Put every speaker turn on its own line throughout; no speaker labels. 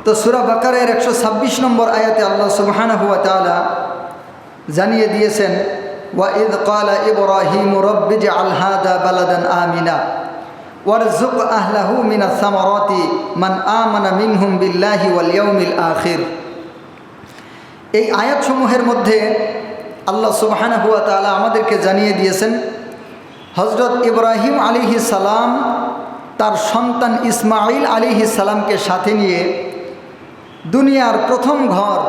তো সূরা বাকারার 126 নম্বর আয়াতে আল্লাহ সুবহানাহু ওয়া তাআলা জানিয়ে দিয়েছেন, ওয়াইদ ক্বালা ইব্রাহিমু রব্বিজআল হাযা বালাদান আমিনা ওয়ারযুক আহলাহু মিনাস সামারাতি মান আমানা মিনহুম বিল্লাহি ওয়াল ইয়াউমিল আখির। এই আয়াতসমূহের মধ্যে আল্লাহ সুবহানাহু ওয়া তাআলা আমাদেরকে জানিয়ে দিয়েছেন হযরত ইব্রাহিম আলাইহিস সালাম তার সন্তান ইসমাঈল আলাইহিস সালামকে সাথে নিয়ে দুনিয়ার প্রথম ঘর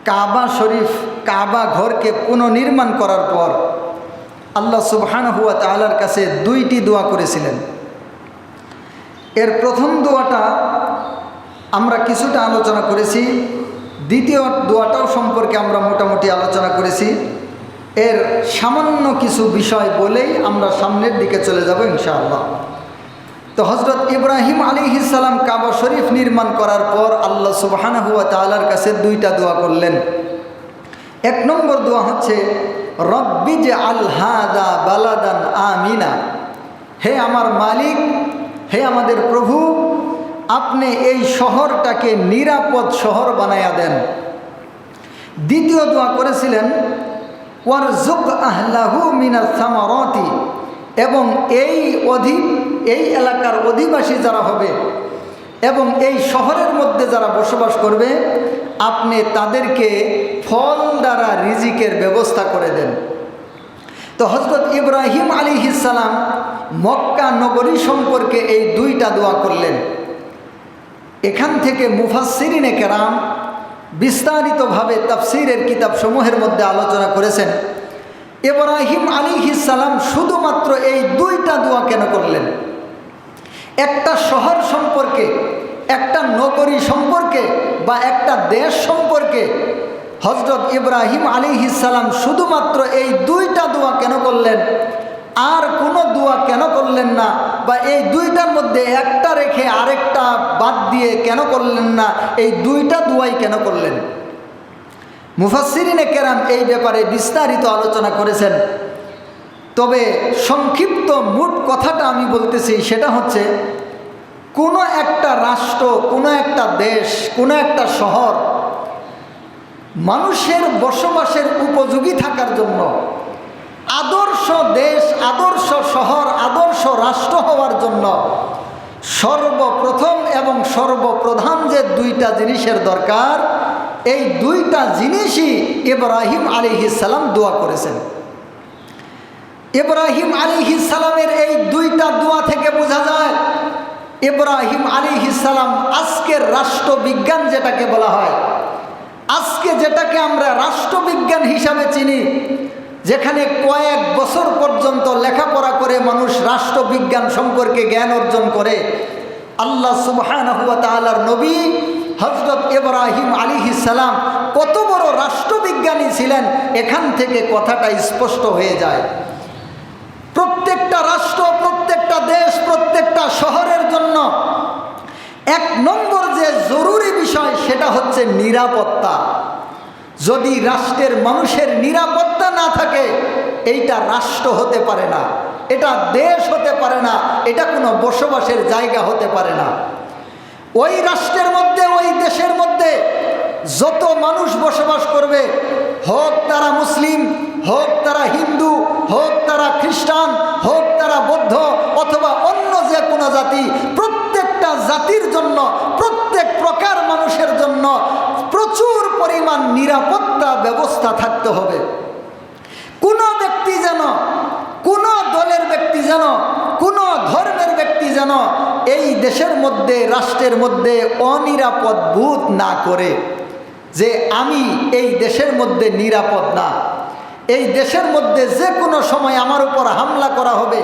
কাবা শরীফ, কাবা ঘরকে পুনর্নির্মাণ করার পর আল্লাহ সুবহানাহু ওয়া তাআলার কাছে দুইটি দোয়া করেছিলেন। এর প্রথম দোয়াটা আমরা কিছুটা আলোচনা করেছি, দ্বিতীয় দোয়াটাও সম্পর্কে আমরা মোটামুটি আলোচনা করেছি। এর সামান্য কিছু বিষয় বলেই আমরা সামনের দিকে চলে যাব ইনশাআল্লাহ। তো হযরত ইব্রাহিম আলাইহিস সালাম কাবা শরীফ নির্মাণ করার পর আল্লাহ সুবহানাহু ওয়া তাআলার কাছে দুইটা দোয়া করলেন। এক নম্বর দোয়া হচ্ছে রব্বিজআল হাযা বালাদান আমিনা, হে আমার মালিক, হে আমাদের প্রভু, আপনি এই শহরটাকে নিরাপদ শহর বানায়া দেন। দ্বিতীয় দোয়া করেছিলেন ওয়ারযুক আহলাহু মিনাস সামারাতি, এবং এই এলাকার অধিবাসী যারা হবে এবং এই শহরের মধ্যে যারা বসবাস করবে আপনি তাদেরকে ফল দ্বারা রিজিকের ব্যবস্থা করে দেন। তো হযরত ইব্রাহিম আলাইহিস সালাম মক্কা নগরী সম্পর্কে এই দুইটা দোয়া করলেন। এখান থেকে মুফাসসিরিনে কেরাম বিস্তারিতভাবে তাফসীরের কিতাবসমূহের মধ্যে আলোচনা করেছেন ইব্রাহিম আলাইহিস সালাম শুধুমাত্র এই দুইটা দোয়া কেন করলেন। একটা শহর সম্পর্কে, একটা নগরী সম্পর্কে বা একটা দেশ সম্পর্কে হযরত ইব্রাহিম আলাইহিস সালাম শুধুমাত্র এই দুইটা দোয়া কেন করলেন, আর কোনো দোয়া কেন করলেন না, বা এই দুইটার মধ্যে একটা রেখে আরেকটা বাদ দিয়ে কেন করলেন না, এই দুইটা দোয়াই কেন করলেন? মুফাসসিরিনে কেরাম এই ব্যাপারে বিস্তারিত আলোচনা করেছেন। তবে সংক্ষিপ্ত মোট কথাটা আমি বলতেছি, সেটা হচ্ছে কোনো একটা রাষ্ট্র, কোনো একটা দেশ, কোনো একটা শহর মানুষের বসবাসের উপযোগী থাকার জন্য আদর্শ দেশ, আদর্শ শহর, আদর্শ রাষ্ট্র হওয়ার জন্য সর্বপ্রথম এবং সর্বপ্রধান যে দুইটা জিনিসের দরকার, এই দুইটা জিনিসই ইব্রাহিম আলাইহিস সালাম দোয়া করেছেন। ইব্রাহিম আলাইহিস সালামের এই দুইটা দোয়া থেকে বোঝা যায় ইব্রাহিম আলাইহিস সালাম আজকের রাষ্ট্রবিজ্ঞান যেটাকে বলা হয়, আজকে যেটাকে আমরা রাষ্ট্রবিজ্ঞান হিসাবে চিনি, যেখানে কয়েক বছর পর্যন্ত লেখাপড়া করে মানুষ রাষ্ট্রবিজ্ঞান সম্পর্কে জ্ঞান অর্জন করে, আল্লাহ সুবহানাহু ওয়া তাআলার নবী হযরত ইব্রাহিম আলাইহিস সালাম কত বড় রাষ্ট্রবিজ্ঞানী ছিলেন এখান থেকে কথাটা স্পষ্ট হয়ে যায়। প্রত্যেকটা রাষ্ট্র, প্রত্যেকটা দেশ, প্রত্যেকটা শহরের জন্য এক নম্বর যে জরুরি বিষয় সেটা হচ্ছে নিরাপত্তা। যদি রাষ্ট্রের মানুষের নিরাপত্তা না থাকে এইটা রাষ্ট্র হতে পারে না, এটা দেশ হতে পারে না, এটা কোনো বসবাসের জায়গা হতে পারে না। ওই রাষ্ট্রের মধ্যে, ওই দেশের মধ্যে যত মানুষ বসবাস করবে, হোক তারা মুসলিম, হোক তারা হিন্দু, হোক তারা খ্রিস্টান, হোক তারা বৌদ্ধ অথবা অন্য যে কোনো জাতি, প্রত্যেকটা জাতির জন্য, প্রত্যেক প্রকার মানুষের জন্য প্রচুর পরিমাণ নিরাপত্তা ব্যবস্থা থাকতে হবে। কোনো ব্যক্তি যেন, কোনো দলের ব্যক্তি যেন, কোনো ধর্মের ব্যক্তি যেন এই দেশের মধ্যে, রাষ্ট্রের মধ্যে অনিরাপদ বোধ না করে যে আমি এই দেশের মধ্যে নিরাপদ না, এই দেশের মধ্যে যে কোনো সময় আমার উপর হামলা করা হবে,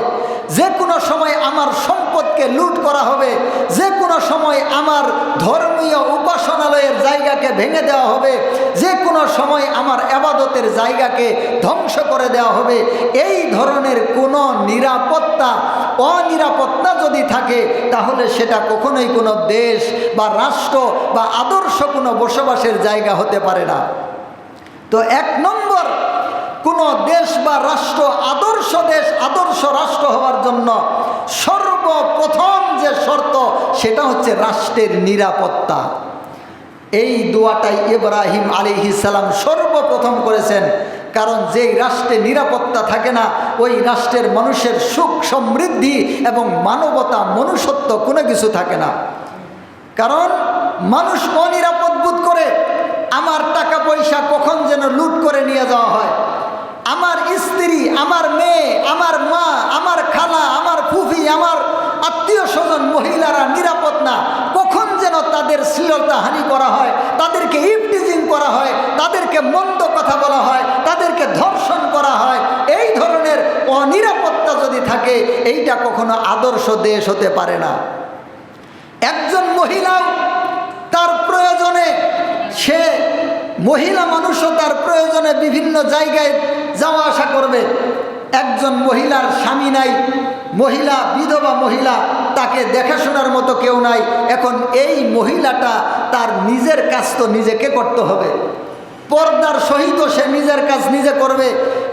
যে কোনো সময় আমার সম্পদকে লুট করা হবে, যে কোনো সময় আমার ধর্মীয় উপাসনালয়ের জায়গাকে ভেঙে দেওয়া হবে, যে কোনো সময় আমার ইবাদতের জায়গাকে ধ্বংস করে দেওয়া হবে, এই ধরনের কোনো নিরাপত্তা, অনিরাপত্তা যদি থাকে তাহলে সেটা কখনোই কোনো দেশ বা রাষ্ট্র বা আদর্শ কোনো বসবাসের জায়গা হতে পারে না। তো এক নম্বর, কোনো দেশ বা রাষ্ট্র আদর্শ দেশ, আদর্শ রাষ্ট্র হওয়ার জন্য সর্বপ্রথম যে শর্ত সেটা হচ্ছে রাষ্ট্রের নিরাপত্তা। এই দোয়াটাই ইব্রাহিম আলাইহিস সালাম সর্বপ্রথম করেছেন। কারণ যেই রাষ্ট্রে নিরাপত্তা থাকে না, ওই রাষ্ট্রের মানুষের সুখ সমৃদ্ধি এবং মানবতা মনুষ্যত্ব কোনো কিছু থাকে না। কারণ মানুষ অনিরাপদ বোধ করে, আমার টাকা পয়সা কখন যেন লুট করে নিয়ে যাওয়া হয়, আমার স্ত্রী, আমার মেয়ে, আমার মা, আমার খালা, আমার ফুফি, আমার আত্মীয় স্বজন মহিলারা নিরাপদ না, কখন যেন তাদের শ্লীলতাহানি করা হয়, তাদেরকে ইফটিজিং করা হয়, তাদেরকে মন্দ কথা বলা হয়, তাদেরকে ধর্ষণ করা হয়। এই ধরনের অনিরাপত্তা যদি থাকে, এইটা কখনো আদর্শ দেশ হতে পারে না। একজন মহিলাও তার প্রয়োজনে, সে মহিলা মানুষও তার প্রয়োজনে বিভিন্ন জায়গায় যাওয়া আসা করবে। একজন মহিলার স্বামী নাই, মহিলা বিধবা মহিলা, তাকে দেখাশোনার মতো কেউ নাই। এখন এই মহিলাটা তার নিজের কাজ তো নিজেকে করতে হবে, পর্দার সহিত সে নিজের কাজ নিজে করবে।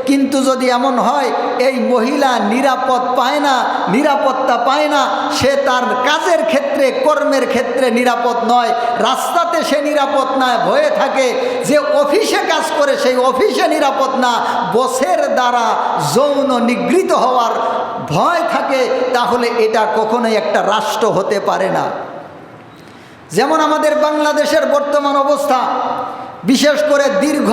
কিন্তু যদি এমন হয় এই মহিলা নিরাপদ পায় না, নিরাপত্তা পায় না, সে তার কাজের ক্ষেত্রে, কর্মের ক্ষেত্রে নিরাপদ নয়, রাস্তাতে সে নিরাপদ না, ভয়ে থাকে, যে অফিসে কাজ করে সেই অফিসে নিরাপদ না, বসের দ্বারা যৌন নিগৃহীত হওয়ার ভয় থাকে, তাহলে এটা কখনোই একটা রাষ্ট্র হতে পারে না। যেমন আমাদের বাংলাদেশের বর্তমান অবস্থা, বিশেষ করে দীর্ঘ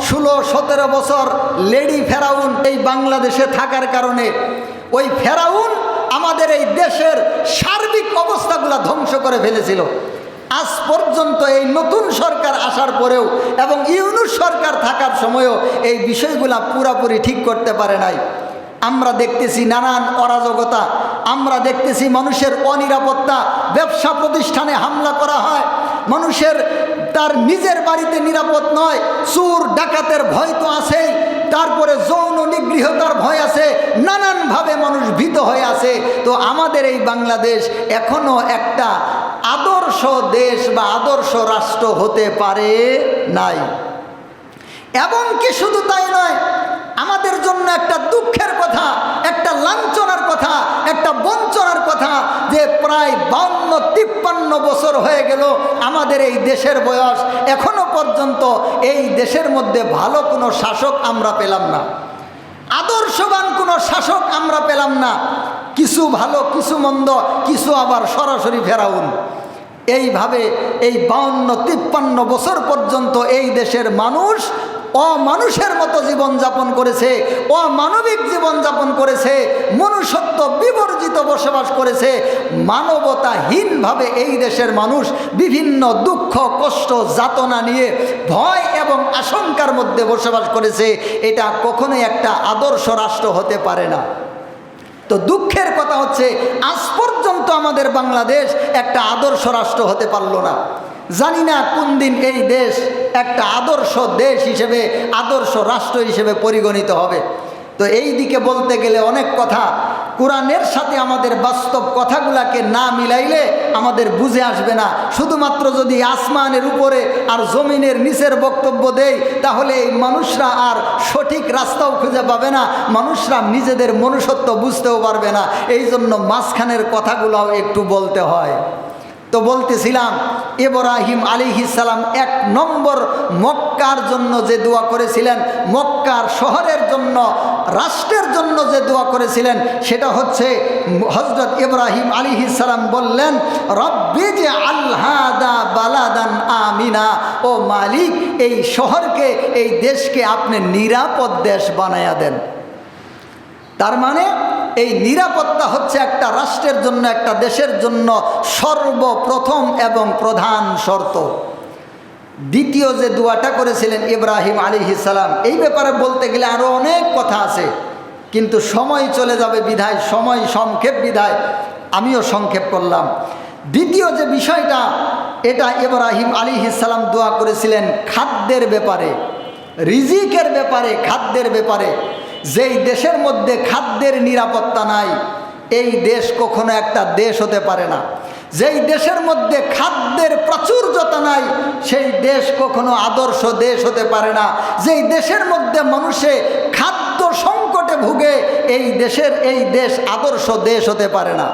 16-17 বছর লেডি ফেরাউন এই বাংলাদেশে থাকার কারণে ওই ফেরাউন আমাদের এই দেশের সার্বিক অবস্থাগুলো ধ্বংস করে ফেলেছিল। আজ পর্যন্ত এই নতুন সরকার আসার পরেও এবং ইউনূস সরকার থাকার সময়ও এই বিষয়গুলা পুরোপুরি ঠিক করতে পারে নাই। আমরা দেখতেছি নানান অরাজকতা, আমরা দেখতেছি মানুষের অনিরাপত্তা, ব্যবসা প্রতিষ্ঠানে হামলা করা হয়, মানুষের তার নিজের বাড়িতে নিরাপদ নয়, চোর ডাকাতের ভয় তো আছেই, তারপরে যৌন নিগৃহতার ভয় আছে, নানানভাবে মানুষ ভীত হয়ে আছে। তো আমাদের এই বাংলাদেশ এখনো একটা আদর্শ দেশ বা আদর্শ রাষ্ট্র হতে পারে নাই। এবং কি শুধু তাই নয়, আমাদের জন্য একটা দুঃখের কথা, একটা লাঞ্ছনার কথা, একটা বঞ্চনার কথা যে প্রায় 52-53 বছর হয়ে গেল আমাদের এই দেশের বয়স, এখনো পর্যন্ত এই দেশের মধ্যে ভালো কোনো শাসক আমরা পেলাম না, আদর্শবান কোনো শাসক আমরা পেলাম না। কিছু ভালো, কিছু মন্দ, কিছু আবার সরাসরি ফেরাউন। এইভাবে এই 52-53 বছর পর্যন্ত এই দেশের মানুষ অমানুষের মতো জীবনযাপন করেছে, অমানবিক জীবনযাপন করেছে, মনুষ্যত্ব বিবর্জিত বসবাস করেছে, মানবতাহীনভাবে এই দেশের মানুষ বিভিন্ন দুঃখ কষ্ট যাতনা নিয়ে ভয় এবং আশঙ্কার মধ্যে বসবাস করেছে। এটা কখনোই একটা আদর্শ রাষ্ট্র হতে পারে না। তো দুঃখের কথা হচ্ছে আজ পর্যন্ত আমাদের বাংলাদেশ একটা আদর্শ রাষ্ট্র হতে পারল না। জানি না কোন দিন এই দেশ একটা আদর্শ দেশ হিসেবে, আদর্শ রাষ্ট্র হিসেবে পরিগণিত হবে। তো এই দিকে বলতে গেলে অনেক কথা, কোরআনের সাথে আমাদের বাস্তব কথাগুলাকে না মিলাইলে আমাদের বুঝে আসবে না। শুধুমাত্র যদি আসমানের উপরে আর জমিনের নিচের বক্তব্য দেই, তাহলে এই মানুষরা আর সঠিক রাস্তাও খুঁজে পাবে না, মানুষরা নিজেদের মনুষ্যত্ব বুঝতেও পারবে না। এই জন্য মাঝখানের কথাগুলোও একটু বলতে হয়। তো বলতেছিলাম, ইব্রাহিম আলাইহিস সালাম 1 নম্বর মক্কার জন্য যে দোয়া করেছিলেন, মক্কার শহরের জন্য, রাষ্ট্রের জন্য যে দোয়া করেছিলেন, সেটা হচ্ছে হযরত ইব্রাহিম আলাইহিস সালাম বললেন, রব্বিজআল হাদা বালাদান আমিনা, ও মালিক, এই শহরকে, এই দেশকে আপনি নিরাপদ দেশ বানায়া দেন। তার মানে এই নিরাপত্তা হচ্ছে একটা রাষ্ট্রের জন্য, একটা দেশের জন্য সর্বপ্রথম এবং প্রধান শর্ত। দ্বিতীয় যে দোয়াটা করেছিলেন ইব্রাহিম আলাইহিস সালাম, এই ব্যাপারে বলতে গেলে আরও অনেক কথা আছে, কিন্তু সময় চলে যাবে বিধায়, সময় সংক্ষেপ বিধায় আমিও সংক্ষেপ করলাম। দ্বিতীয় যে বিষয়টা, এটা ইব্রাহিম আলাইহিস সালাম দোয়া করেছিলেন খাদ্যের ব্যাপারে, রিজিকের ব্যাপারে, খাদ্যের ব্যাপারে। যেই দেশের মধ্যে খাদ্যের নিরাপত্তা নাই, এই দেশ কখনো একটা দেশ হতে পারে না। যেই দেশের মধ্যে খাদ্যের প্রাচুর্যতা নাই, সেই দেশ কখনো আদর্শ দেশ হতে পারে না। যেই দেশের মধ্যে মানুষে খাদ্য সংকটে ভুগে, এই দেশ আদর্শ দেশ হতে পারে না।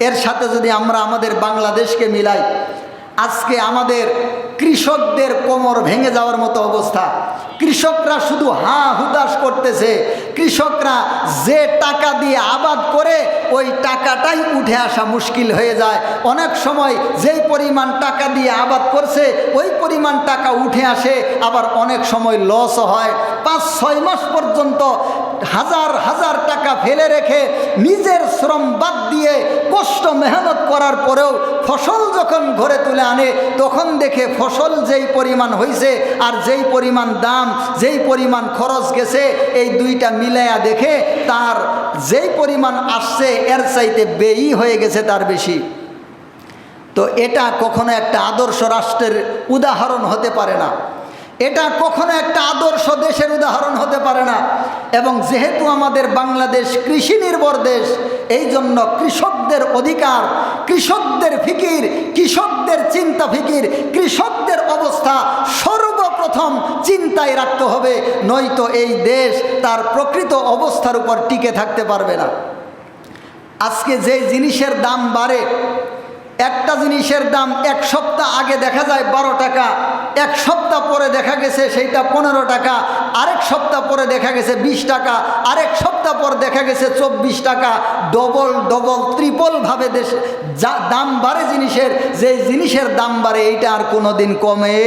এর সাথে যদি আমরা আমাদের বাংলাদেশকে মিলাই, আজকে আমাদের কৃষকদের কোমর ভেঙে যাওয়ার মতো অবস্থা। কৃষকরা শুধু হাঁ হুতাশ করতেছে। কৃষকরা যে টাকা দিয়ে আবাদ করে ওই টাকাটাই উঠে আসা মুশকিল হয়ে যায়। অনেক সময় যেই পরিমাণ টাকা দিয়ে আবাদ করছে ওই পরিমাণ টাকা উঠে আসে, আবার অনেক সময় লসও হয়। 5-6 মাস পর্যন্ত হাজার হাজার টাকা ফেলে রেখে নিজের শ্রম বাদ দিয়ে কষ্ট মেহনত করার পরেও ফসল যখন ঘরে তুলে আনে তখন দেখে ফসল যেই পরিমাণ হয়েছে আর যেই পরিমাণ দাম, যেই পরিমাণ খরচ গেছে, এই দুইটা মিলাইয়া দেখে তার যেই পরিমাণ আসছে এর চাইতে ব্যয়ই হয়ে গেছে তার বেশি। তো এটা কখনো একটা আদর্শ রাষ্ট্রের উদাহরণ হতে পারে না। এটা কখনো একটা আদর্শ দেশের উদাহরণ হতে পারে না। এবং যেহেতু আমাদের বাংলাদেশ কৃষি নির্ভর দেশ, এই জন্য কৃষকদের অধিকার, কৃষকদের ফিকির, কৃষকদের চিন্তা ফিকির, কৃষকদের অবস্থা সর্বপ্রথম চিন্তায় রাখতে হবে, নয়তো এই দেশ তার প্রকৃত অবস্থার উপর টিকে থাকতে পারবে না। আজকে যে জিনিসের দাম বাড়ে, একটা জিনিসের দাম এক সপ্তাহ আগে দেখা যায় 12 টাকা, এক সপ্তাহ পরে দেখা গেছে সেইটা 15 টাকা, আরেক সপ্তাহ পরে দেখা গেছে 20 টাকা, আরেক সপ্তাহ পর দেখা গেছে 24 টাকা। ডবল ট্রিপলভাবে দেশ দাম বাড়ে জিনিসের। যে জিনিসের দাম বাড়ে এইটা আর কোনো দিন কমে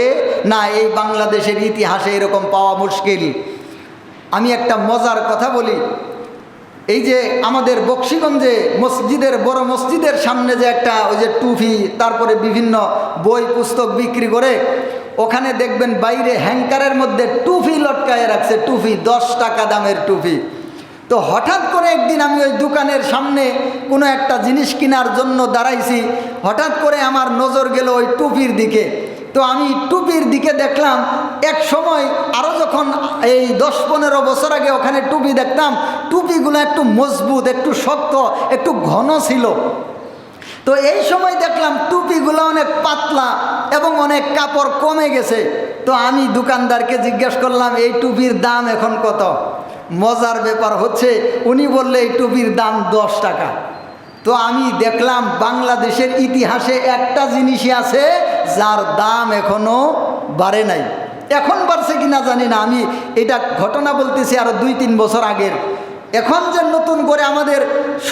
না। এই বাংলাদেশের ইতিহাসে এরকম পাওয়া মুশকিল। আমি একটা মজার কথা বলি। এই যে আমাদের বক্সিগঞ্জে মসজিদের, বড় মসজিদের সামনে যে একটা ওই যে টুপি, তারপরে বিভিন্ন বই পুস্তক বিক্রি করে, ওখানে দেখবেন বাইরে হ্যাঙ্কারের মধ্যে টুপি লটকায় রাখছে, টুপি 10 টাকা দামের টুপি। তো হঠাৎ করে একদিন আমি ওই দোকানের সামনে কোনো একটা জিনিস কেনার জন্য দাঁড়াইছি, হঠাৎ করে আমার নজর গেল ওই টুপির দিকে। তো আমি টুপির দিকে দেখলাম, এক সময় আরও যখন এই 10-15 বছর আগে ওখানে টুপি দেখতাম, টুপিগুলো একটু মজবুত, একটু শক্ত, একটু ঘন ছিল। তো এই সময় দেখলাম টুপিগুলো অনেক পাতলা এবং অনেক কাপড় কমে গেছে। তো আমি দোকানদারকে জিজ্ঞেস করলাম এই টুপির দাম এখন কত? মজার ব্যাপার হচ্ছে উনি বললে এই টুপির দাম 10 টাকা। তো আমি দেখলাম বাংলাদেশের ইতিহাসে একটা জিনিসই আছে যার দাম এখনো বাড়ে নাই। এখন বাড়ছে কিনা জানি না, আমি এটা ঘটনা বলতেছি আরো 2-3 বছর আগের। এখন যে নতুন করে আমাদের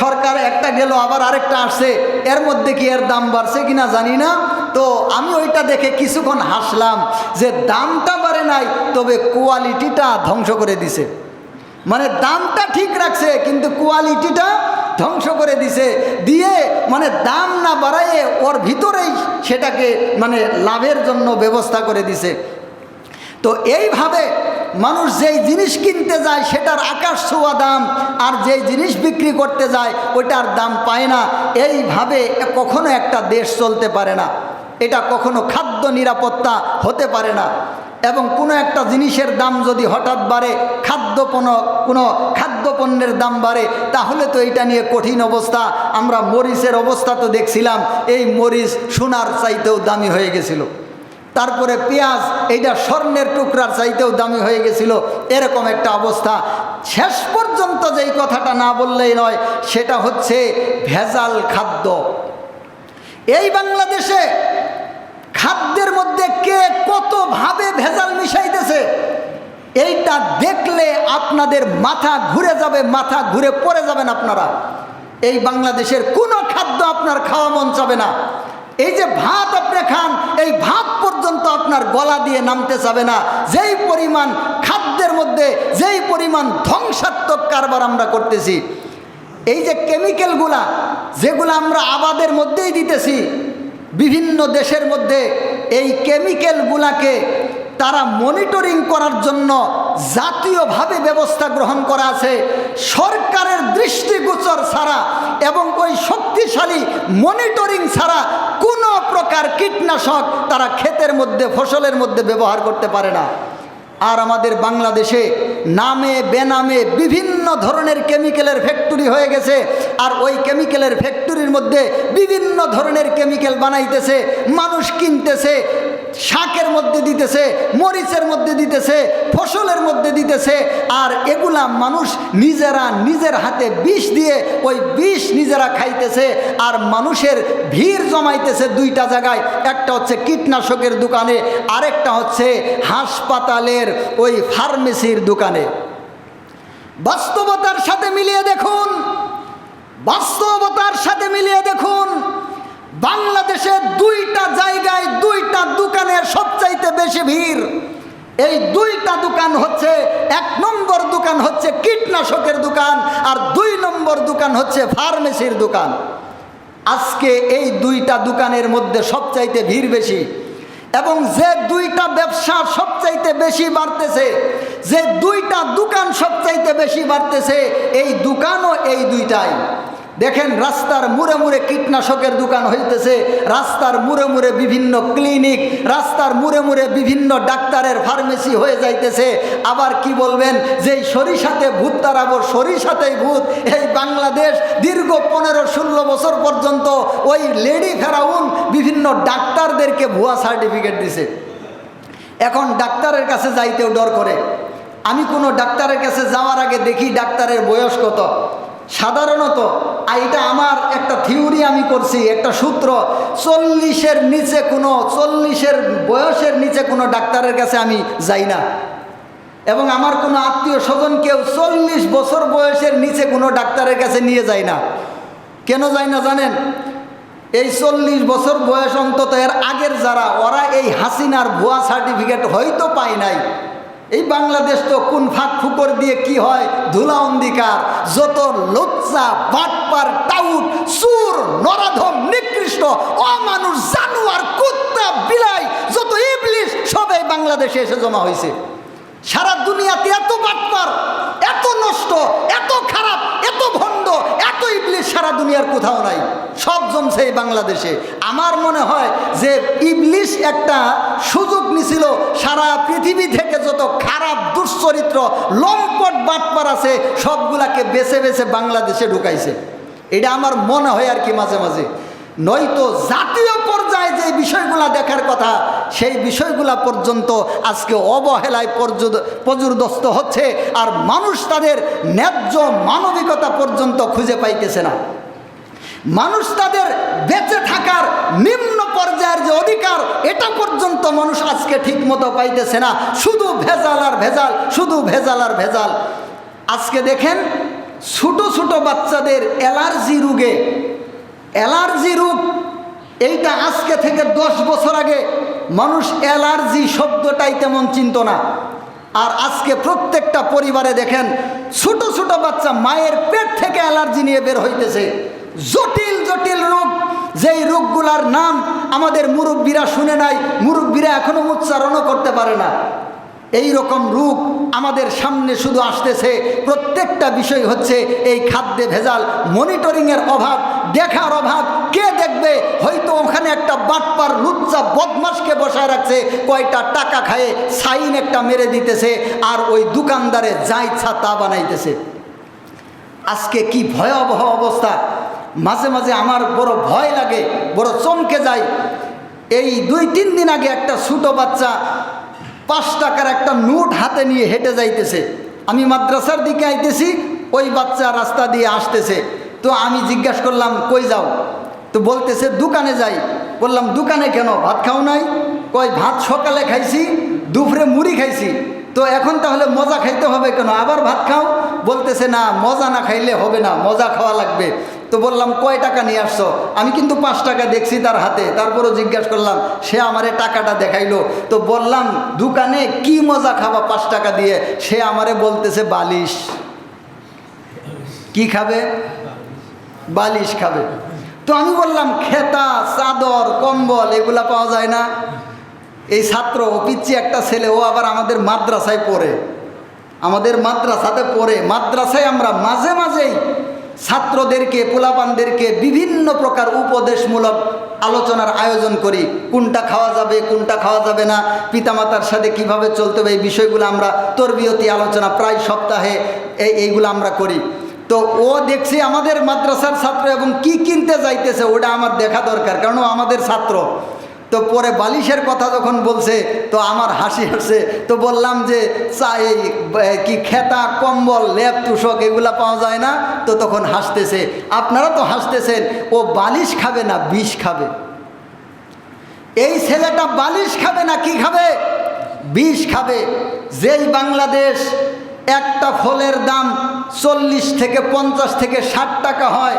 সরকার একটা গেল, আবার আরেকটা আসছে, এর মধ্যে কি এর দাম বাড়ছে কিনা জানি না। তো আমি ওইটা দেখে কিছুক্ষণ হাসলাম যে দামটা বাড়ে নাই, তবে কোয়ালিটিটা ধ্বংস করে দিছে। মানে দামটা ঠিক রাখছে কিন্তু কোয়ালিটিটা ধ্বংস করে দিছে, দিয়ে মানে দাম না বাড়াইয়ে ওর ভিতরেই সেটাকে মানে লাভের জন্য ব্যবস্থা করে দিছে। তো এইভাবে মানুষ যেই জিনিস কিনতে যায় সেটার আকাশ ছোঁয়া দাম, আর যেই জিনিস বিক্রি করতে যায় ওইটার দাম পায় না। এইভাবে কখনো একটা দেশ চলতে পারে না। এটা কখনো খাদ্য নিরাপত্তা হতে পারে না। এবং কোনো একটা জিনিসের দাম যদি হঠাৎ বাড়ে, কোনো খাদ্যপণ্যের দাম বাড়ে, তাহলে তো এটা নিয়ে কঠিন অবস্থা। আমরা মরিচের অবস্থা তো দেখছিলাম, এই মরিচ সোনার চাইতেও দামি হয়ে গেছিল। তারপরে পেঁয়াজ, এইটা স্বর্ণের টুকরার চাইতেও দামি হয়ে গেছিল। এরকম একটা অবস্থা। শেষ পর্যন্ত যেই কথাটা না বললেই নয়, সেটা হচ্ছে ভেজাল খাদ্য। এই বাংলাদেশে খাদ্যের মধ্যে কে কতভাবে ভেজাল মিশাইতেছে, এইটা দেখলে আপনাদের মাথা ঘুরে যাবে, মাথা ঘুরে পড়ে যাবেন আপনারা। এই বাংলাদেশের কোনো খাদ্য আপনার খাওয়া মন চাবে না। এই যে ভাত আপনি খান, এই ভাত পর্যন্ত আপনার গলা দিয়ে নামতে চাবে না। যেই পরিমাণ খাদ্যের মধ্যে যেই পরিমাণ ধ্বংসাত্মক কারবার আমরা করতেছি, এই যে কেমিক্যালগুলা যেগুলো আমরা আবাদের মধ্যেই দিতেছি বিভিন্ন দেশের মধ্যে, এই কেমিক্যালগুলাকে তারা মনিটরিং করার জন্য জাতীয়ভাবে ব্যবস্থা গ্রহণ করা আছে। সরকারের দৃষ্টিগোচর ছাড়া এবং ওই শক্তিশালী মনিটরিং ছাড়া কোনো প্রকার কীটনাশক তারা ক্ষেতের মধ্যে, ফসলের মধ্যে ব্যবহার করতে পারে না। আর আমাদের বাংলাদেশে নামে বেনামে বিভিন্ন ধরনের কেমিক্যালের ফ্যাক্টরি হয়ে গেছে। আর ওই কেমিক্যালের ফ্যাক্টরির মধ্যে বিভিন্ন ধরনের কেমিক্যাল বানাইতেছে, মানুষ কিনতেছে। শাকের মধ্যে দিতেছে, মরিচের মধ্যে দিতেছে, ফসলের মধ্যে দিতেছে। আর এগুলা মানুষ নিজেরা নিজের হাতে বিষ দিয়ে ওই বিষ নিজেরা খাইতেছে। আর মানুষের ভিড় জমাইতেছে দুইটা জায়গায়, একটা হচ্ছে কীটনাশকের দোকানে, আরেকটা হচ্ছে হাসপাতালের ওই ফার্মেসির দোকানে। বাস্তবতার সাথে মিলিয়ে দেখুন, বাস্তবতার সাথে মিলিয়ে দেখুন, বাংলাদেশে দুইটা জায়গায় দুইটা দোকানের সবচাইতে বেশি ভিড়। এই দুইটা দোকান হচ্ছে, 1 নম্বর দোকান হচ্ছে কীটনাশকের দোকান, আর 2 নম্বর দোকান হচ্ছে ফার্মেসির দোকান। আজকে এই দুইটা দোকানের মধ্যে সবচাইতে ভিড় বেশি। এবং যে দুইটা ব্যবসা সবচাইতে বেশি বাড়তেছে, যে দুইটা দোকান সবচাইতে বেশি বাড়তেছে, এই দোকানও এই দুইটাই। দেখেন, রাস্তার মুড়ে মুড়ে কীটনাশকের দোকান হইতেছে, রাস্তার মুড়ে মুড়ে বিভিন্ন ক্লিনিক, রাস্তার মুড়ে মুড়ে বিভিন্ন ডাক্তারের ফার্মেসি হয়ে যাইতেছে। আবার কি বলবেন, যে সরিষাতে ভূত তাড়াবো, সরিষাতেই ভূত। এই বাংলাদেশ দীর্ঘ 15-16 বছর পর্যন্ত ওই লেডি ফেরাউন বিভিন্ন ডাক্তারদেরকে ভুয়া সার্টিফিকেট দিছে। এখন ডাক্তারের কাছে যাইতেও ডর করে। আমি কোনো ডাক্তারের কাছে যাওয়ার আগে দেখি ডাক্তারের বয়স কত। সাধারণত এটা আমার একটা থিওরি আমি করছি, একটা সূত্র, 40-এর নিচে কোনো 40-এর বয়সের নিচে কোনো ডাক্তারের কাছে আমি যাই না। এবং আমার কোনো আত্মীয় স্বজন কেউ 40 বছর বয়সের নিচে কোনো ডাক্তারের কাছে নিয়ে যায় না। কেন যায় না জানেন? এই 40 বছর বয়স অন্তত এর আগের যারা, ওরা এই হাসিনার ভুয়া সার্টিফিকেট হয়তো পায় নাই। এই বাংলাদেশ তো কোন ফাঁক ফুকর দিয়ে কি হয়, ধুলা অন্ধকার। যত লজ্জা, বাটপার, টাউট, চুর, নরাধম, নিকৃষ্ট, অমানুষ, জানোয়ার, কুত্তা, বিলাই, যত ইবলিশ সবাই বাংলাদেশে এসে জমা হয়েছে। সারা দুনিয়াতে এত বাটপার, এত নষ্ট, এত খারাপ, এত ভণ্ড, এত ইবলিশ সারা দুনিয়ার কোথাও নাই। সব জমছে এই বাংলাদেশে। আমার মনে হয় যে ইবলিশ একটা সুযোগ নিছিল, সারা পৃথিবী থেকে যত খারাপ দুশ্চরিত্র লম্পট বাটপার আছে সবগুলাকে বেছে বেছে বাংলাদেশে ঢুকাইছে। এটা আমার মনে হয় আর কি মাঝে মাঝে। নয়তো জাতীয় পর্যায়ে যে বিষয়গুলা দেখার কথা, সেই বিষয়গুলা পর্যন্ত আজকে অবহেলায় পর্যদস্ত হচ্ছে। আর মানুষ তাদের ন্যায্য মানবিকতা পর্যন্ত খুঁজে পাইতেছে না। মানুষ তাদের বেঁচে থাকার নিম্ন পর্যায়ের যে অধিকার, এটা পর্যন্ত মানুষ আজকে ঠিক মতো পাইতেছে না। শুধু ভেজাল আর ভেজাল, শুধু ভেজাল আর ভেজাল। আজকে দেখেন, ছোট ছোট বাচ্চাদের অ্যালার্জি রোগ, এইটা আজকে থেকে 10 বছর আগে মানুষ অ্যালার্জি শব্দটাই তেমন চিনত না। আর আজকে প্রত্যেকটা পরিবারে দেখেন ছোট ছোট বাচ্চা মায়ের পেট থেকে অ্যালার্জি নিয়ে বের হইতেছে। জটিল জটিল রোগ, যেই রোগগুলার নাম আমাদের মুরব্বীরা শুনে নাই, মুরব্বীরা এখনো উচ্চারণও করতে পারে না। এই রকম রোগ আমাদের সামনে শুধু আসতেছে। প্রত্যেকটা বিষয় হচ্ছে এই খাদ্যে ভেজাল, মনিটরিংয়ের অভাব, দেখার অভাব। কে দেখবে? হয়তো ওখানে একটা বাটপার লুচ্চা বদমাশকে বসায় রাখছে, কয়টা টাকা খায়ে সাইন একটা মেরে দিতেছে, আর ওই দোকানদারে যা ইচ্ছা তা বানাইতেছে। আজকে কি ভয়াবহ অবস্থা! মাঝে মাঝে আমার বড় ভয় লাগে, বড় চমকে যায়। এই 2-3 দিন আগে একটা ছোট বাচ্চা 5 টাকার একটা নোট হাতে নিয়ে হেঁটে যাইতেছে। আমি মাদ্রাসার দিকে আইতেছি, ওই বাচ্চা রাস্তা দিয়ে আসতেছে। তো আমি জিজ্ঞাসা করলাম, কই যাও? তো বলতেছে দোকানে যাই। বললাম দোকানে কেন? ভাত খাও নাই? কই ভাত সকালে খাইছি, দুপুরে মুড়ি খাইছি। তো এখন তাহলে মজা খাইতে হবে কেন? আবার ভাত খাও? বলতেছে না, মজা না খাইলে হবে না, মজা খাওয়া লাগবে। তো বললাম কয় টাকা নিয়ে আসছো? আমি কিন্তু 5 টাকা দেখছি তার হাতে। তারপরও জিজ্ঞাসা করলাম, সে আমারে টাকাটা দেখাইলো। তো বললাম দোকানে কি মজা খাবা 5 টাকা দিয়ে? সে আমারে বলতেছে বালিশ। কি খাবে? বালিশ খাবে। তো আমি বললাম খেতা, চাদর, কম্বল এগুলা পাওয়া যায় না? এই ছাত্র পিচ্ছি একটা ছেলে, ও আবার আমাদের মাদ্রাসায় পড়ে, আমাদের মাদ্রাসাতে পড়ে। মাদ্রাসায় আমরা মাঝে মাঝেই ছাত্রদেরকে, পোলাপানদেরকে বিভিন্ন প্রকার উপদেশমূলক আলোচনার আয়োজন করি। কোনটা খাওয়া যাবে, কোনটা খাওয়া যাবে না, পিতামাতার সাথে কিভাবে চলতে হবে, এই বিষয়গুলো আমরা তরবিয়তি আলোচনা প্রায় সপ্তাহে এইগুলো আমরা করি। তো ও দেখছি আমাদের মাদ্রাসার ছাত্র এবং কি কিনতে যাইতেছে ওটা আমার দেখা দরকার, কারণ ও আমাদের ছাত্র। তো পরে বালিশের কথা যখন বলছে তো আমার হাসি আসছে। তো বললাম যে কি খেতা, কম্বল, লেপ, তুষক এগুলা পাওয়া যায় না? তো তখন হাসতেছে। আপনারা তো হাসতেছেন, ও বালিশ খাবে না বিষ খাবে। এই ছেলেটা বালিশ খাবে না কি খাবে? বিষ খাবে। যেই বাংলাদেশ একটা ফলের দাম 40 থেকে 50 থেকে 60 টাকা হয়,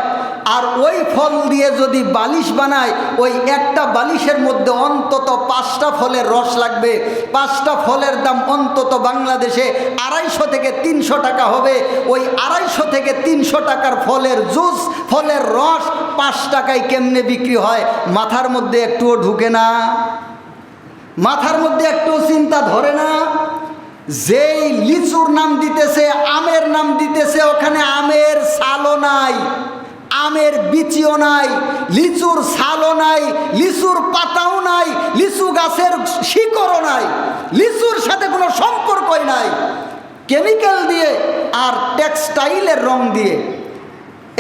আর ওই ফল দিয়ে যদি বালিশ বানায়, ওই একটা বালিশের মধ্যে অন্তত 5টা ফলের রস লাগবে। 5টা ফলের দাম অন্তত বাংলাদেশে 250 থেকে 300 টাকা হবে। ওই 250 থেকে 300 টাকার ফলের জুস, ফলের রস 5 টাকায় কেমনে বিক্রি হয়? মাথার মধ্যে একটুও ঢুকে না? মাথার মধ্যে একটু চিন্তা ধরে না? যেই লিচুর নাম দিতেছে, আমের নাম দিতেছে, ওখানে আমের ছালও নাই, আমের বিচিও নাই, লিচুর ছালও নাই, লিচুর পাতাও নাই, লিচু গাছের শিকড়ও নাই, লিচুর সাথে কোনো সম্পর্কই নাই। কেমিক্যাল দিয়ে আর টেক্সটাইলের রং দিয়ে।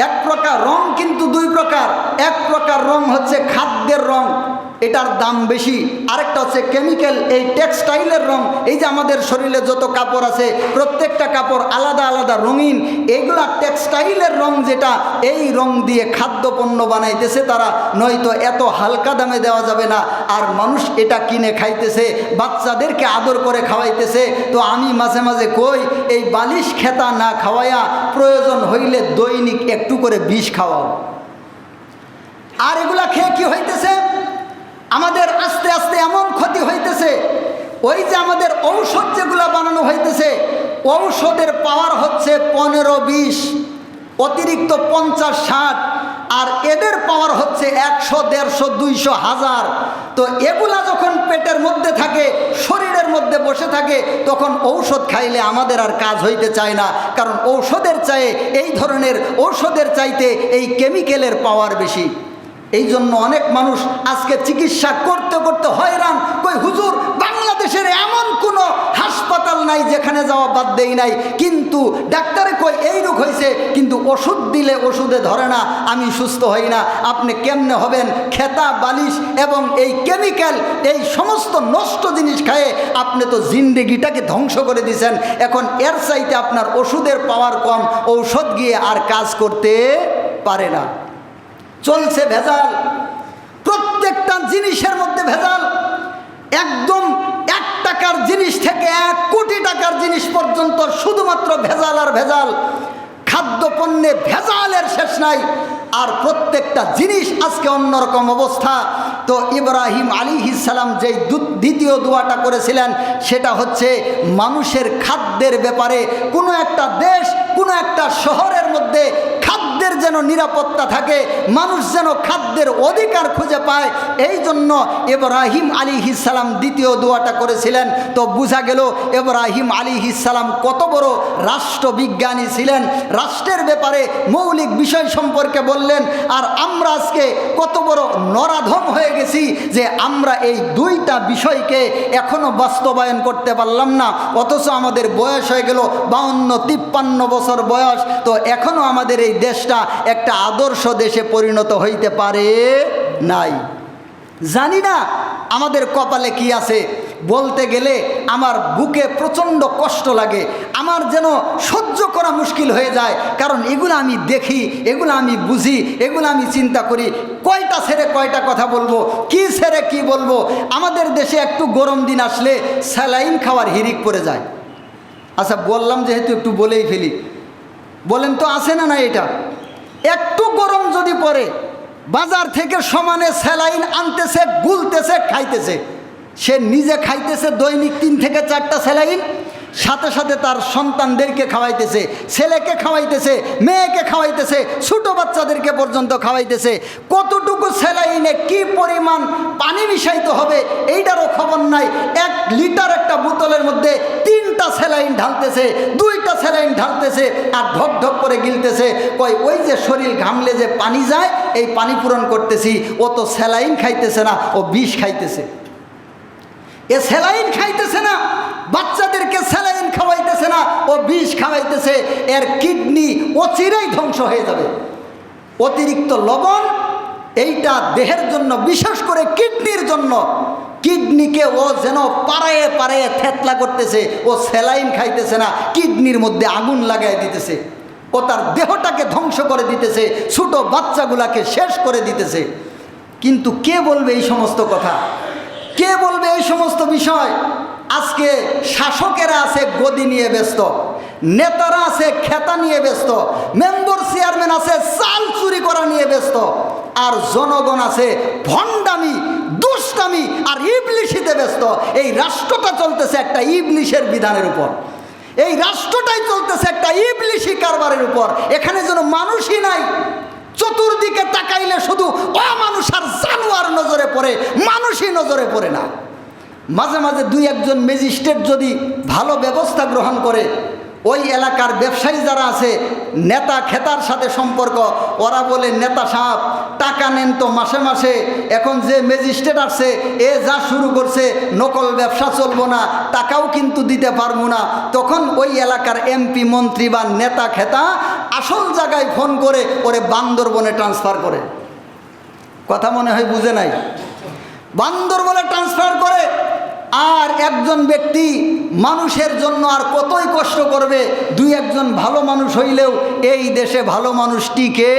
এক প্রকার রং কিন্তু 2 প্রকার। এক প্রকার রং হচ্ছে খাদ্যের রং, এটার দাম বেশি। আরেকটা হচ্ছে কেমিক্যাল, এই টেক্সটাইলের রং। এই যে আমাদের শরীরে যত কাপড় আছে, প্রত্যেকটা কাপড় আলাদা আলাদা রঙিন। এইগুলা টেক্সটাইলের রং, যেটা এই রং দিয়ে খাদ্যপণ্য বানাইতেছে তারা, নয়তো এত হালকা দামে দেওয়া যাবে না। আর মানুষ এটা কিনে খাইতেছে, বাচ্চাদেরকে আদর করে খাওয়াইতেছে। তো আমি মাঝে মাঝে কই, এই বালিশ খেতা না খাওয়াইয়া প্রয়োজন হইলে দৈনিক একটু করে বিষ খাওয়াও। আর এগুলা খেয়ে কি হইতেছে? আমাদের আস্তে আস্তে এমন ক্ষতি হইতেছে। ওই যে আমাদের ঔষধ যেগুলো বানানো হইতেছে, ঔষধের পাওয়ার হচ্ছে 15-20, অতিরিক্ত 50-60, আর এদের পাওয়ার হচ্ছে 100, 150, 200, 1000। তো এগুলা যখন পেটের মধ্যে থাকে, শরীরের মধ্যে বসে থাকে, তখন ঔষধ খাইলে আমাদের আর কাজ হইতে চায় না। কারণ ঔষধের চাইতে, এই ধরনের ঔষধের চাইতে এই কেমিক্যালের পাওয়ার বেশি। এই জন্য অনেক মানুষ আজকে চিকিৎসা করতে করতে হয়রান। কই হুজুর, বাংলাদেশের এমন কোনো হাসপাতাল নাই যেখানে যাওয়া বাদ দেই নাই, কিন্তু ডাক্তারে কই এই রোগ হয়েছে, কিন্তু ওষুধ দিলে ওষুধে ধরে না, আমি সুস্থ হই না। আপনি কেমনে হবেন? খেতা, বালিশ এবং এই কেমিক্যাল, এই সমস্ত নষ্ট জিনিস খায়ে আপনি তো জিন্দেগিটাকে ধ্বংস করে দিয়েছেন। এখন এর চাইতে আপনার ওষুধের পাওয়ার কম, ঔষধ গিয়ে আর কাজ করতে পারে না। চলছে ভেজাল, প্রত্যেকটা জিনিসের মধ্যে ভেজাল। একদম 1 টাকার জিনিস থেকে 1 কোটি টাকার জিনিস পর্যন্ত শুধুমাত্র ভেজাল আর ভেজাল। খাদ্যপণ্যে ভেজালের শেষ নাই। আর প্রত্যেকটা জিনিস আজকে অন্যরকম অবস্থা। তো ইব্রাহিম আলাইহিস সালাম যেই দ্বিতীয় দোয়াটা করেছিলেন, সেটা হচ্ছে মানুষের খাদ্যের ব্যাপারে। কোনো একটা দেশ, কোনো একটা শহরের মধ্যে খাদ্যের যেন নিরাপত্তা থাকে, মানুষ যেন খাদ্যের অধিকার খুঁজে পায়। এই জন্য ইব্রাহিম আলাইহিস সালাম দ্বিতীয় দোয়াটা করেছিলেন। তো বোঝা গেল ইব্রাহিম আলাইহিস সালাম কত বড় রাষ্ট্রবিজ্ঞানী ছিলেন, রাষ্ট্রের ব্যাপারে মৌলিক বিষয় সম্পর্কে বললেন। আর আমরা আজকে কত বড় নরাধম হয়ে গেছি যে আমরা এই 2টা বিষয়কে এখনো বাস্তবায়ন করতে পারলাম না। অথচ আমাদের বয়স হয়ে গেল 52-53 বছর বয়স, তো এখনো আমাদের এই দেশটা একটা আদর্শ দেশে পরিণত হইতে পারে নাই। জানি না আমাদের কপালে কি আছে। বলতে গেলে আমার বুকে প্রচণ্ড কষ্ট লাগে, আমার যেন সহ্য করা মুশকিল হয়ে যায়। কারণ এগুলো আমি দেখি, এগুলো আমি বুঝি, এগুলো আমি চিন্তা করি, কয়টা ছেড়ে কয়টা কথা বলবো, কি ছেড়ে কি বলবো। আমাদের দেশে একটু গরম দিন আসলে স্যালাইন খাওয়ার হিরিক পড়ে যায়। আচ্ছা বললাম যেহেতু একটু বলেই ফেলি, বলেন তো আছে না? না, এটা একটু গরম যদি পড়ে, বাজার থেকে সমানে স্যালাইন আনতেছে, গুলতেছে, খাইতেছে। সে নিজে খাইতেছে দৈনিক 3 থেকে 4টা স্যালাইন, সাথে সাথে তার সন্তানদেরকে খাওয়াইতেছে, ছেলেকে খাওয়াইতেছে, মেয়েকে খাওয়াইতেছে, ছোটো বাচ্চাদেরকে পর্যন্ত খাওয়াইতেছে। কতটুকু স্যালাইনে কি পরিমাণ পানি মিশাইতে হবে এইটারও খবর নাই। 1 লিটার একটা বোতলের মধ্যে 3টা স্যালাইন ঢালতেছে, 2টা স্যালাইন ঢালতেছে, আর ঢক ঢক করে গিলতেছে। কই ওই যে শরীর ঘামলে যে পানি যায়, এই পানি পূরণ করতেছি। ও তো স্যালাইন খাইতেছে না, ও বিষ খাইতেছে। এ স্যালাইন খাইতেছে না, বাচ্চাদেরকে স্যালাইন খাওয়াইতেছে না, ও বিষ খাওয়াইতেছে। এর কিডনি অচিরেই ধ্বংস হয়ে যাবে। অতিরিক্ত লবণ এইটা দেহের জন্য, বিশেষ করে কিডনির জন্য। কিডনিকে ও যেন পাড়ায়ে পাড়ায়ে থেতলা করতেছে, ও স্যালাইন খাইতেছে না, কিডনির মধ্যে আগুন লাগাই দিতেছে, ও তার দেহটাকে ধ্বংস করে দিতেছে, ছোট বাচ্চাগুলাকে শেষ করে দিতেছে। কিন্তু কে বলবে এই সমস্ত কথা? কে বলবে এই সমস্ত বিষয়? আজকে শাসকেরা আছে গদি নিয়ে ব্যস্ত, নেতারা আছে খেতা নিয়ে ব্যস্ত, মেম্বার চেয়ারম্যান আছে চাল চুরি করা নিয়ে ব্যস্ত, আর জনগণ আছে ভণ্ডামি, দুষ্টামি আর ইবলিশিতে ব্যস্ত। এই রাষ্ট্রটা চলতেছে একটা ইবলিশের বিধানের উপর, এই রাষ্ট্রটাই চলতেছে একটা ইবলিশি কারবারের উপর। এখানে যেন মানুষই নাই। চতুর্দিকে তাকাইলে শুধু অমানুষ আর জানোয়ার নজরে পড়ে, মানুষই নজরে পড়ে না। মাঝে মাঝে দুই একজন ম্যাজিস্ট্রেট যদি ভালো ব্যবস্থা গ্রহণ করে, ওই এলাকার ব্যবসায়ী যারা আছে, নেতা খেতার সাথে সম্পর্ক, ওরা বলে নেতা সাহেব টাকা নেন তো মাসে মাসে, এখন যে ম্যাজিস্ট্রেট আসছে এ যা শুরু করছে নকল ব্যবসা চলবো না, টাকাও কিন্তু দিতে পারবো না। তখন ওই এলাকার এমপি মন্ত্রী বা নেতা খেতা আসল জায়গায় ফোন করে ওরে বান্দরবনে ট্রান্সফার করে। কথা মনে হয় বুঝে নাই? বান্দরবনে ট্রান্সফার করে। আর একজন ব্যক্তি মানুষের জন্য আর কতই কষ্ট করবে? দুই একজন ভালো মানুষ হইলেও এই দেশে ভালো মানুষ টিকে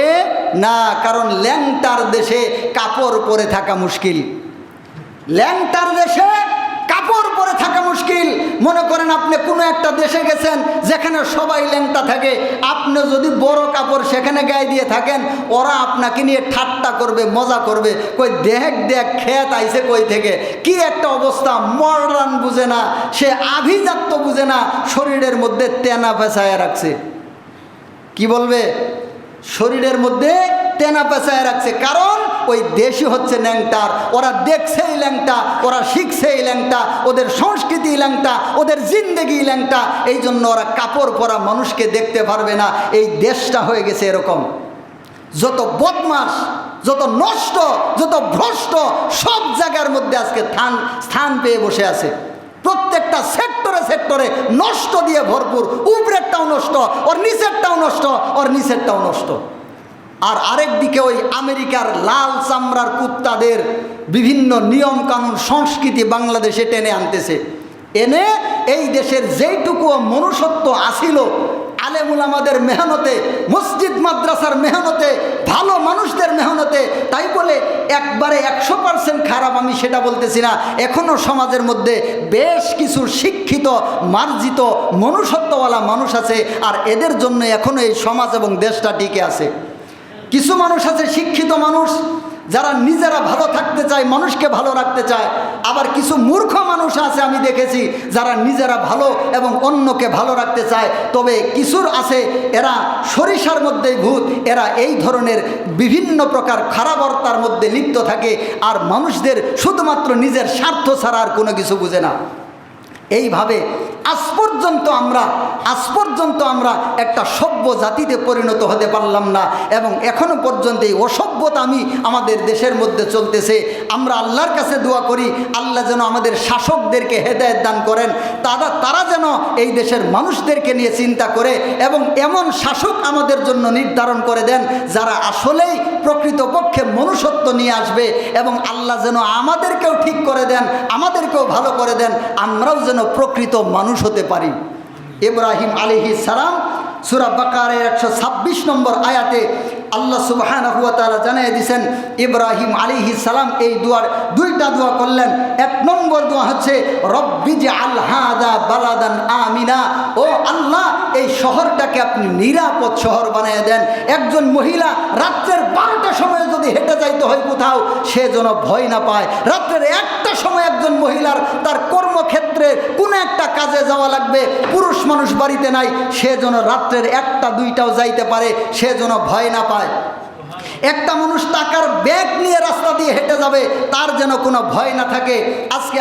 না, কারণ ল্যাংটার দেশে কাপড় পরে থাকা মুশকিল। ল্যাংটার দেশে কাপড় পরে থাকা মুশকিল। মনে করেন আপনি কোনো একটা দেশে গেছেন যেখানে সবাই ল্যাংটা থাকে, আপনি যদি বড় কাপড় সেখানে গায়ে দিয়ে থাকেন, ওরা আপনাকে নিয়ে ঠাট্টা করবে, মজা করবে, কই দেখ দেখ খেত আইছে কই থেকে, কি একটা অবস্থা। মডার্ন বুঝে না, সে আভিজাত্য বুঝে না, শরীরের মধ্যে তেনা পেঁচায় রাখছে। কি বলবে? শরীরের মধ্যে তেনা পেঁচায় রাখছে, কারণ ওই দেশই হচ্ছে ল্যাংটার। ওরা দেখছেই ল্যাংটা, ওরা শিখছেই ল্যাংটা, ওদের সংস্কৃতি ল্যাংটা, ওদের জিন্দেগি ল্যাংটা। এই জন্য ওরা কাপড় পরা মানুষকে দেখতে পারবে না। এই দেশটা হয়ে গেছে এরকম। যত বদমাস, যত নষ্ট, যত ভ্রষ্ট, সব জায়গার মধ্যে আজকে স্থান পেয়ে বসে আছে। প্রত্যেকটা সেক্টরে সেক্টরে নষ্ট দিয়ে ভরপুর। উপরেরটাও নষ্ট, ওর নিচেরটাও নষ্ট, ওর নিচেরটাও নষ্ট। আর আরেক দিকে ওই আমেরিকার লাল চামড়ার কুত্তাদের বিভিন্ন নিয়ম কানুন সংস্কৃতি বাংলাদেশে টেনে আনতেছে। এনে এই দেশের যেইটুকু মনুষ্যত্ব আসিল, আলেমুলামাদের মেহনতে, মসজিদ মাদ্রাসার মেহনতে, ভালো মানুষদের মেহনতে, তাই বলে একবারে 100% খারাপ আমি সেটা বলতেছি না। এখনও সমাজের মধ্যে বেশ কিছু শিক্ষিত মার্জিত মনুষ্যত্বওয়ালা মানুষ আছে, আর এদের জন্য এখনও এই সমাজ এবং দেশটা টিকে আছে। কিছু মানুষ আছে শিক্ষিত মানুষ, যারা নিজেরা ভালো থাকতে চায়, মানুষকে ভালো রাখতে চায়। আবার কিছু মূর্খ মানুষ আছে আমি দেখেছি, যারা নিজেরা ভালো এবং অন্যকে ভালো রাখতে চায়। তবে কিছুর আছে এরা সরিষার মধ্যেই ভূত, এরা এই ধরনের বিভিন্ন প্রকার খারাপতার মধ্যে লিপ্ত থাকে, আর মানুষদের শুধুমাত্র নিজের স্বার্থ ছাড়া আর কোনো কিছু বুঝে না। এইভাবে আজ পর্যন্ত আমরা একটা সভ্য জাতিতে পরিণত হতে পারলাম না, এবং এখনো পর্যন্ত এই অসভ্যতা আমাদের দেশের মধ্যে চলতেছে। আমরা আল্লাহর কাছে দোয়া করি, আল্লাহ যেন আমাদের শাসকদেরকে হেদায়েত দান করেন, তারা যেন এই দেশের মানুষদেরকে নিয়ে চিন্তা করে এবং এমন শাসক আমাদের জন্য নির্ধারণ করে দেন যারা আসলেই প্রকৃতপক্ষে মনুষ্যত্ব নিয়ে আসবে, এবং আল্লাহ যেন আমাদেরকেও ঠিক করে দেন, আমাদেরকেও ভালো করে দেন, আমরাও যেন প্রকৃত মানুষ হতে পারি। ইব্রাহিম আলাইহিস সালাম সূরা বাকারার 126 নম্বর আয়াতে আল্লাহ সুবহানাহু ওয়া তাআলা জানিয়ে দিয়েছেন, ইব্রাহিম আলাইহিস সালাম এই দুইটা দোয়া করলেন। এক নম্বর দোয়া হচ্ছে রব্বিজআল হাযা বালাদান আমিনা, ও আল্লাহ এই শহরটাকে আপনি নিরাপদ শহর বানিয়ে দেন। একজন মহিলা রাত্রের 12টার সময় যদি হেঁটে যাইতে হয় কোথাও, সে যেন ভয় না পায়। রাত্রের 1টার সময় একজন মহিলার তার কর্মক্ষেত্রে কোনো একটা কাজে যাওয়া লাগবে, পুরুষ মানুষ বাড়িতে নাই, সে যেন রাত্রের 1টা 2টাও যাইতে পারে, সে যেন ভয় না পায়। একটা মানুষ টাকার ব্যাগ নিয়ে রাস্তা দিয়ে হেঁটে যাবে, তার যেন কোনো ভয় না থাকে। আজকে